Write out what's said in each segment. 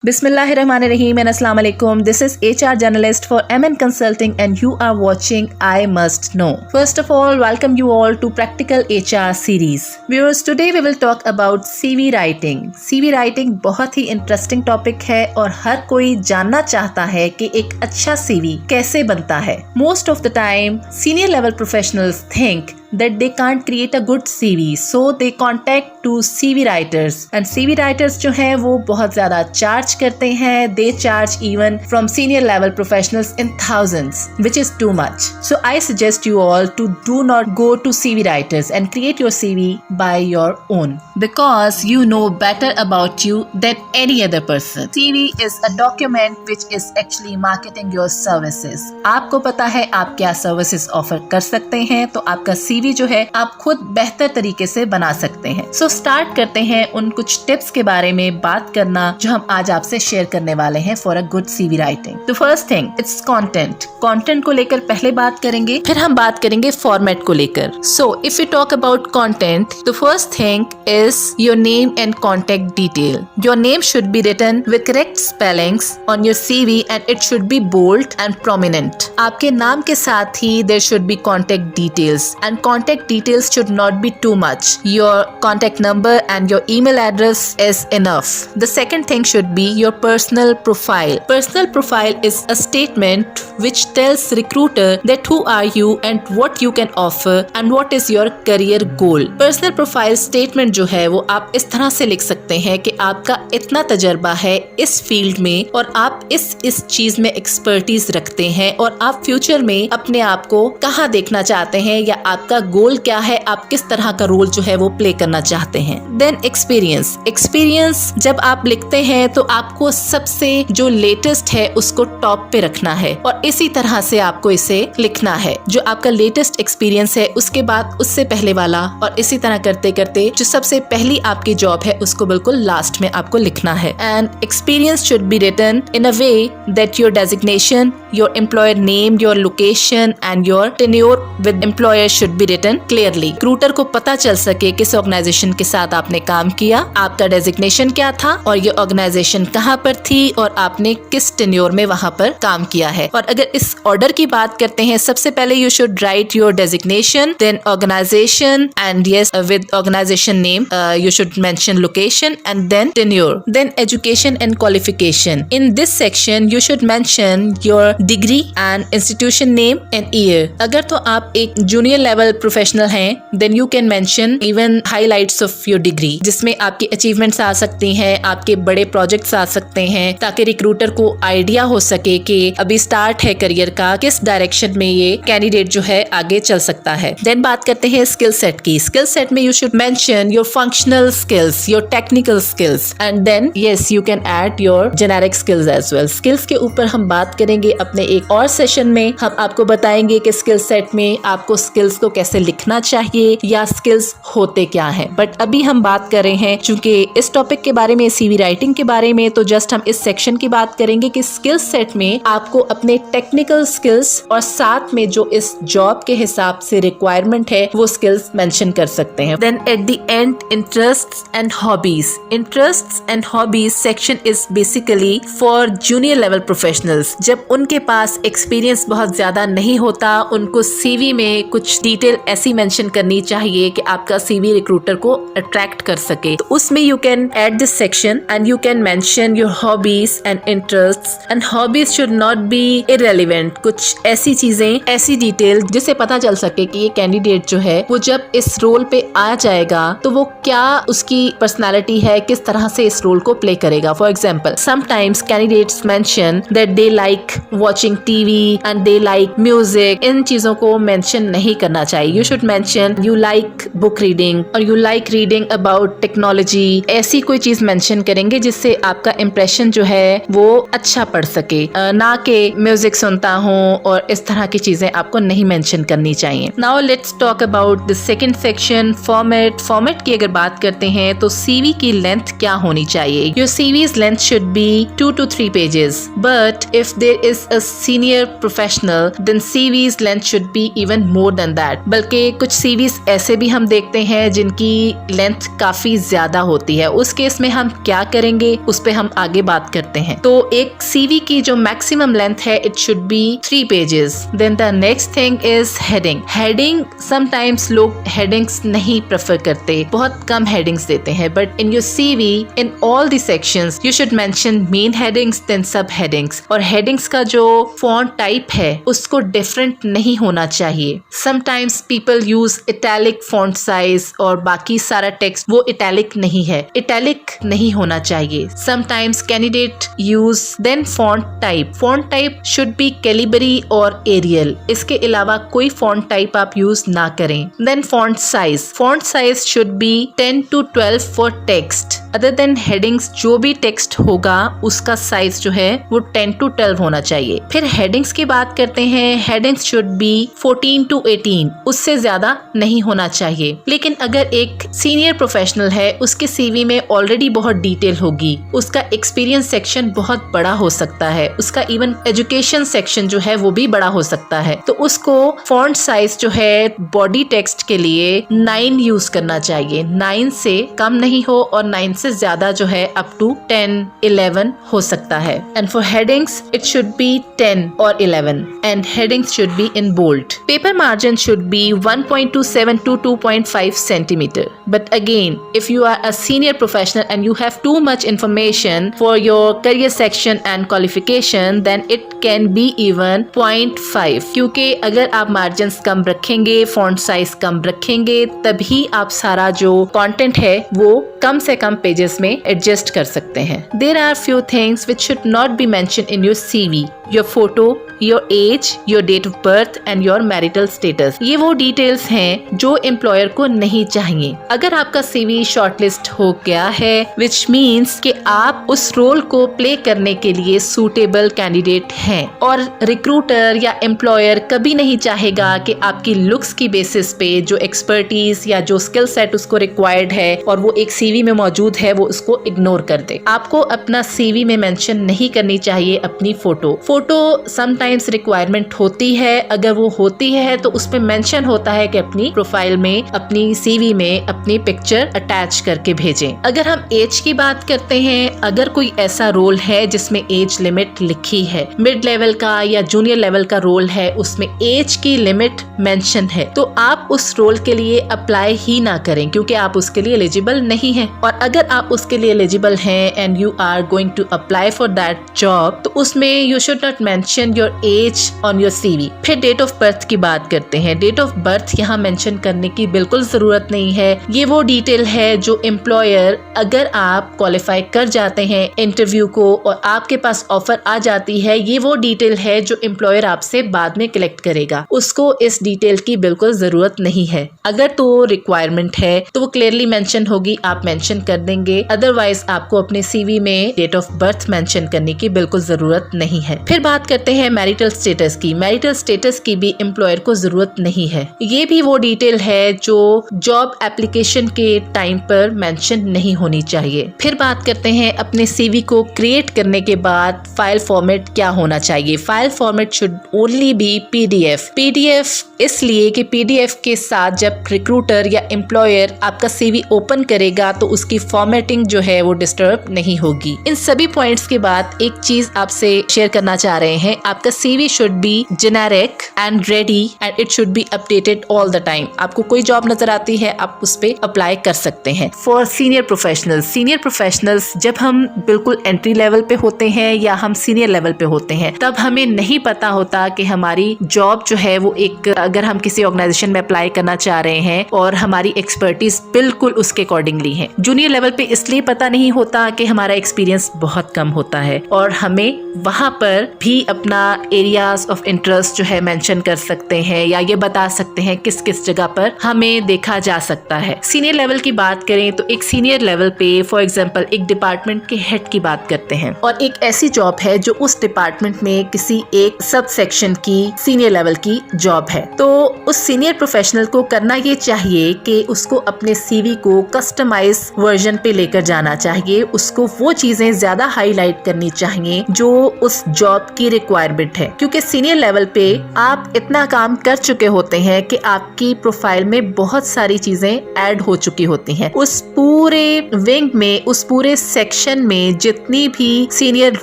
Bismillahirrahmanirrahim and Assalamu alaikum. This is HR journalist for MN Consulting and you are watching IMustKnow. First of all, welcome you all to Practical HR series. Viewers, today we will talk about CV writing. CV writing बहुत ही interesting topic है और हर कोई जानना चाहता है कि एक अच्छा CV कैसे बनता है. Most of the time, senior level professionals think that they can't create a good CV, so they contact to CV writers. And CV writers जो हैं वो बहुत ज़्यादा charge करते हैं. They charge even from senior level professionals in thousands, which is too much. So I suggest you all to do not go to CV writers and create your CV by your own, because you know better about you than any other person. CV is a document which is actually marketing your services. आपको पता है आप क्या services offer कर सकते हैं, तो आपका CV जो है आप खुद बेहतर तरीके से बना सकते हैं. सो स्टार्ट करते हैं उन कुछ टिप्स के बारे में बात करना जो हम आज आपसे शेयर करने वाले हैं for a good CV writing. The first thing, it's content. Content को लेकर पहले बात करेंगे, फिर हम बात करेंगे फॉर्मेट को लेकर. So if you talk about content, the first thing is your name and contact detail. Your name should be written with correct spellings on your CV and it should be bold and prominent. आपके नाम के साथ ही there should be contact details and contact details should not be too much. Your contact number and your email address is enough. The second thing should be your personal profile. Personal profile is a statement which tells recruiter that who are you and what you can offer and what is your career goal. Personal profile statement जो है वो आप इस तरह से लिख सकते हैं कि आपका इतना तजर्बा है इस फील्ड में और आप इस चीज में एक्सपर्टीज रखते हैं और आप फ्यूचर में अपने आप को कहाँ देखना चाहते हैं या आपका गोल क्या है, आप किस तरह का रोल जो है वो प्ले करना चाहते हैं. Then experience. एक्सपीरियंस जब आप लिखते हैं तो आपको सबसे जो लेटेस्ट है उसको टॉप पे रखना है और इसी तरह से आपको इसे लिखना है. जो आपका लेटेस्ट एक्सपीरियंस है उसके बाद उससे पहले वाला और इसी तरह करते करते जो सबसे पहली आपकी जॉब है उसको बिल्कुल लास्ट में आपको लिखना है. And experience should be written in a way that your designation, your employer name, your location and your tenure with employer should be written clearly. Recruiter को पता चल सके किस ऑर्गेनाइजेशन के साथ आपने काम किया, आपका डेजिग्नेशन क्या था और ये ऑर्गेनाइजेशन कहाँ पर थी और आपने किस टेन्योर में वहाँ पर काम किया है. और अगर इस ऑर्डर की बात करते हैं, सबसे पहले you should write your designation, then organisation and yes with organisation name you should mention location and then tenure. Then education and qualification. In this section you should mention your degree and institution name and year. अगर तो आप एक junior level professional हैं, then you can mention even highlights of your degree, जिसमें आपकी achievements आ सकती हैं, आपके बड़े प्रोजेक्ट्स आ सकते हैं, ताकि रिक्रूटर को आइडिया हो सके कि अभी स्टार्ट है करियर का, किस डायरेक्शन में ये कैंडिडेट जो है आगे चल सकता है. देन बात करते हैं स्किल सेट की. स्किल सेट में you should mention your functional skills, your technical skills and then yes you can add your generic skills as well. Skills के ऊपर हम बात करेंगे अपने एक और सेशन में. हम आपको बताएंगे कि स्किल सेट में आपको स्किल्स को कैसे लिखना चाहिए या स्किल्स होते क्या हैं. बट अभी हम बात कर रहे हैं चूंकि इस टॉपिक के बारे में, CV राइटिंग के बारे में, तो जस्ट हम इस सेक्शन की बात करेंगे कि स्किल सेट में आपको अपने टेक्निकल स्किल्स और साथ में जो इस जॉब के हिसाब से रिक्वायरमेंट है वो स्किल्स मेंशन कर सकते हैं. Then at the end, interests and hobbies. Interests and hobbies section is basically for junior level professionals. जब उनके पास एक्सपीरियंस बहुत ज्यादा नहीं होता, उनको CV में कुछ डिटेल ऐसी मेंशन करनी चाहिए कि आपका CV रिक्रूटर को अट्रैक्ट कर सके, तो उसमें you can add this section and you can mention your hobbies and interests. And hobbies should not be irrelevant. कुछ ऐसी चीजें, ऐसी डिटेल जिससे पता चल सके कि ये कैंडिडेट जो है वो जब इस रोल पे आ जाएगा तो वो क्या उसकी पर्सनालिटी है, किस तरह से इस रोल को प्ले करेगा. For example, sometimes candidates mention that they like watching TV and they like music. इन चीजों को मेंशन नहीं करना चाहिए. You should mention you like book reading और you like reading about technology. ऐसी कोई चीज मेंशन करेंगे जिससे आपका इंप्रेशन जो है वो अच्छा पड़ सके, ना कि म्यूजिक सुनता हूँ और इस तरह की चीजें आपको नहीं मेंशन करनी चाहिए. Now let's talk about the second section, format. Format की अगर बात करते हैं तो CV की लेंथ क्या होनी चाहिए. Your CV's length should be 2 to 3 pages. But if there is a senior professional, then CV's length should be even more than that. बल्कि कुछ सीवीज ऐसे भी हम देखते हैं जिनकी लेंथ काफी ज्यादा होती है। उस केस में हम क्या करेंगे उस पे हम आगे बात करते हैं। तो एक सीवी की जो मैक्सिमम लेंथ है it should be 3 pages. Then the next thing is heading. Heading sometimes लोग हेडिंग्स नहीं प्रेफर करते, बहुत कम हेडिंग्स देते हैं, but in your CV in all the sections you should mention main headings then sub headings. और headings का जो फॉन्ट टाइप है उसको डिफरेंट नहीं होना चाहिए। Sometimes people use italic font size और बाकी सारा टेक्स्ट वो इटैलिक नहीं है, इटैलिक नहीं होना चाहिए। Sometimes candidate use then font type. Font type should be Calibri और एरियल, इसके अलावा कोई फॉन्ट टाइप आप यूज ना करें। Then font size. Font size should be 10 to 12 for text. Other than headings जो भी टेक्स्ट होगा उसका साइज जो है वो 10 to 12 होना चाहिए। फिर हेडिंग्स की बात करते हैं। हेडिंग्स शुड बी 14 to 18, उससे ज्यादा नहीं होना चाहिए। लेकिन अगर एक सीनियर प्रोफेशनल है उसके सीवी में ऑलरेडी बहुत डिटेल होगी, उसका एक्सपीरियंस सेक्शन बहुत बड़ा हो सकता है, उसका इवन एजुकेशन सेक्शन जो है वो भी बड़ा हो सकता है, तो उसको फॉन्ट साइज जो है बॉडी टेक्स्ट के लिए 9 यूज करना चाहिए। 9 से कम नहीं हो और 9 से ज्यादा जो है अप टू 10, 11 हो सकता है। And for headings it should be 10 और 11 and headings should be in bold. Paper margin should be 1.27 to 2.5 centimeter. But again, if you are a senior professional and you have too much information for your career section and qualification, then it can be even 0.5. क्योंकि अगर आप margins कम रखेंगे, font size कम रखेंगे, तभी आप सारा जो content है वो कम से कम पेजेस में एडजस्ट कर सकते हैं। There are few things which should not be mentioned in your CV. Your photo, your age, your date of birth and your marital status. ये वो डिटेल्स हैं जो एम्प्लॉयर को नहीं चाहिए। अगर आपका CV शॉर्टलिस्ट हो गया है which means कि आप उस रोल को प्ले करने के लिए सूटेबल कैंडिडेट हैं, और रिक्रूटर या एम्प्लॉयर कभी नहीं चाहेगा कि आपकी लुक्स की बेसिस पे जो एक्सपर्टीज या जो स्किल सेट उसको रिक्वायर्ड है और वो एक CV में मौजूद है वो उसको इग्नोर कर दे। आपको अपना CV में मेंशन नहीं करनी चाहिए अपनी फोटो। फोटो समटाइम्स रिक्वायरमेंट होती है, अगर वो होती है तो उसमें मेंशन होता है कि अपनी प्रोफाइल में, अपनी CV में अपनी पिक्चर अटैच करके भेजें। अगर हम एज की बात करते हैं, अगर कोई ऐसा रोल है जिसमें एज लिमिट लिखी है, मिड लेवल का या जूनियर लेवल का रोल है, उसमें एज की लिमिट मेंशन है, तो आप उस रोल के लिए अप्लाई ही ना करें क्योंकि आप उसके लिए एलिजिबल नहीं हैं। और अगर आप उसके लिए एलिजिबल हैं and you are going to apply for that job, तो उसमें you should not mention your age on your CV। फिर डेट ऑफ बर्थ की बात करते हैं। डेट ऑफ बर्थ यहाँ मेंशन करने की बिल्कुल जरूरत नहीं है। ये वो डिटेल है जो एम्प्लॉयर, अगर आप क्वालिफाई कर जाते हैं इंटरव्यू को और आपके पास ऑफर आ जाती है, ये वो डिटेल है जो एम्प्लॉयर आपसे बाद में कलेक्ट करेगा। उसको इस डिटेल की बिल्कुल जरूरत नहीं है। अगर तो रिक्वायरमेंट है तो वो क्लियरली मेंशन होगी, आप मेंशन कर देंगे। अदरवाइज आपको अपने CV में डेट ऑफ बर्थ मेंशन करने की बिल्कुल जरूरत नहीं है। फिर बात करते हैं मैरिटल स्टेटस की। मैरिटल स्टेटस की भी एम्प्लॉयर को जरूरत नहीं है। ये भी वो डिटेल है जो जॉब एप्लीकेशन के टाइम पर मेंशन नहीं होनी चाहिए। फिर बात करते हैं अपने CV को क्रिएट करने के बाद फाइल फॉर्मेट क्या होना चाहिए। File format should only be PDF। PDF इसलिए कि PDF के साथ जब रिक्रूटर या एम्प्लॉयर आपका CV ओपन करेगा तो उसकी फॉर्मेटिंग जो है वो डिस्टर्ब नहीं होगी। इन सभी पॉइंट्स के बाद एक चीज आपसे शेयर करना चाह रहे हैं, आपका CV should be generic and ready and it should be updated all the time. आपको कोई जॉब नजर आती है आप उस पे अप्लाई कर सकते हैं। फॉर सीनियर प्रोफेशनल्स जब हम बिल्कुल एंट्री लेवल पे होते हैं या हम सीनियर लेवल पे होते हैं, तब हमें नहीं पता होता कि हमारी जॉब जो है वो एक, अगर हम किसी ऑर्गेनाइजेशन में अप्लाई करना चाह रहे हैं और हमारी एक्सपर्टीज बिल्कुल उसके अकॉर्डिंगली है। जूनियर लेवल पे इसलिए पता नहीं होता कि हमारा एक्सपीरियंस बहुत कम होता है और हमें वहाँ पर भी अपना एरियाज ऑफ इंटरेस्ट जो है मेंशन कर सकते हैं या ये बता सकते हैं किस किस जगह पर हमें देखा जा सकता है। सीनियर लेवल की बात करें तो एक सीनियर लेवल पे फॉर एग्जांपल एक डिपार्टमेंट के हेड की बात करते हैं और एक ऐसी जॉब है जो उस डिपार्टमेंट में किसी एक सब सेक्शन की सीनियर लेवल की जॉब है, तो उस सीनियर प्रोफेशनल को करना ये चाहिए कि उसको अपने CV को कस्टमाइज वर्जन पे लेकर जाना चाहिए। उसको वो चीजें ज्यादा हाईलाइट करनी चाहिए जो उस जॉब जॉब की रिक्वायरमेंट है, क्योंकि सीनियर लेवल पे आप इतना काम कर चुके होते हैं कि आपकी प्रोफाइल में बहुत सारी चीजें ऐड हो चुकी होती हैं। उस पूरे विंग में, उस पूरे सेक्शन में जितनी भी सीनियर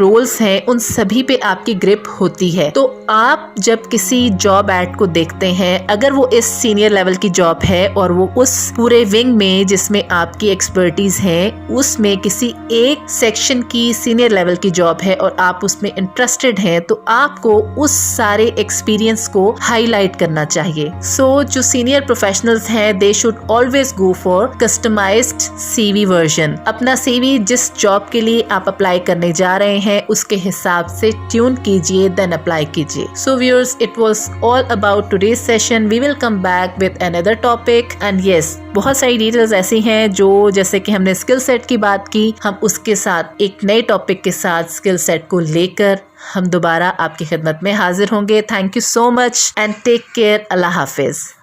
रोल्स हैं उन सभी पे आपकी ग्रिप होती है। तो आप जब किसी जॉब एड को देखते हैं, अगर वो इस सीनियर लेवल की जॉब है और वो उस पूरे विंग में जिसमें आपकी एक्सपर्टीज है उसमें किसी एक सेक्शन की सीनियर लेवल की जॉब है और आप उसमें इंटरेस्टेड हैं, तो आपको उस सारे एक्सपीरियंस को हाईलाइट करना चाहिए। सो जो सीनियर प्रोफेशनल्स हैं they should always go for customised CV version. अपना सीवी जिस जॉब के लिए आप अप्लाई करने जा रहे हैं उसके हिसाब से ट्यून कीजिए, देन अप्लाई कीजिए। So viewers, it was all about today's session. We will come back with another topic and yes, बहुत सारी डिटेल्स ऐसी हैं जो, जैसे कि हमने स्किल सेट की बात की, हम उसके साथ एक नए टॉपिक के साथ स्किल सेट को लेकर हम दोबारा आपकी खिदमत में हाजिर होंगे। Thank you so much and take care. अल्लाह हाफिज।